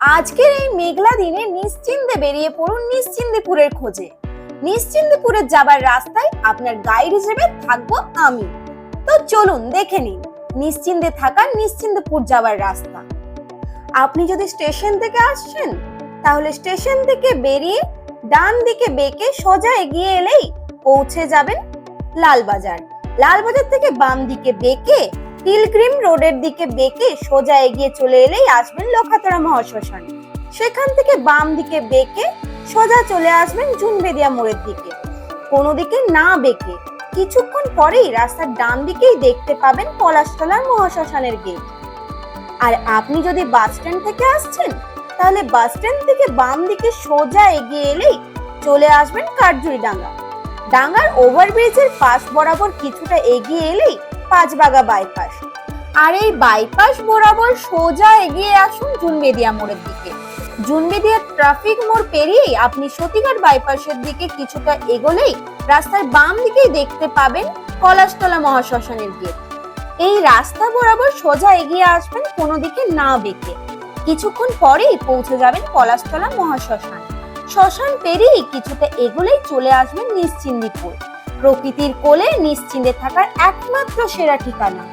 আজকের এই মেঘলা দিনে নিশ্চিন্তে বেরিয়ে পড়ুন নিশ্চিন্দিপুরের খোঁজে। নিশ্চিন্দিপুরে যাবার রাস্তায় আপনার গাইড হিসেবে থাকবো আমি। তো চলুন দেখে নিন নিশ্চিন্তে থাকা নিশ্চিন্দিপুর যাবার রাস্তা। আপনি যদি স্টেশন থেকে আসছেন তাহলে স্টেশন থেকে বেরিয়ে ডান দিকে বেঁকে সোজা এগিয়ে এলেই পৌঁছে যাবেন লালবাজার। লালবাজার থেকে বাম দিকে বেঁকে পিলগ্রিম রোডের দিকে বেঁকে সোজা এগিয়ে চলে এলেই আসবেন লোখাতড়া মহাশ্মশান। সেখান থেকে বাম দিকে বেঁকে সোজা চলে আসবেন জুনবেদিয়া মোড়ের দিকে। কোনো দিকে না বেঁকে কিছুক্ষণ পরেই রাস্তার ডান দিকেই দেখতে পাবেন পলাশতলার মহাশ্মশানের গেট। আর আপনি যদি বাস স্ট্যান্ড থেকে আসছেন তাহলে বাস স্ট্যান্ড থেকে বাম দিকে সোজা এগিয়ে এলেই চলে আসবেন কাঠজুড়িডাঙ্গা। ডাঙ্গার ওভারব্রিজের পাশ বরাবর কিছুটা এগিয়ে এলেই পাঁচবাগা বাইপাস। আর এই বাইপাস বরাবর সোজা এগিয়ে আসুন জুনবেদিয়া মোড়ের দিকে। জুনবেদিয়া ট্রাফিক মোড় পেরিয়েই আপনি সতীঘাট বাইপাসের দিকে কিছুটা এগোলেই রাস্তার বাম দিকেই দেখতে পাবেন পলাশতলা মহাশ্মশানের গেট। এই রাস্তা বরাবর সোজা এগিয়ে আসবেন কোনো দিকে না বেঁকে। কিছুক্ষণ পরেই পৌঁছে যাবেন পলাশতলা মহাশ্মশান। শ্মশান পেরিয়ে কিছুটা এগোলেই চলে আসবেন নিশ্চিন্দিপুর, প্রকৃতির কোলে নিশ্চিন্তে থাকার একমাত্র সেরা ঠিকানা।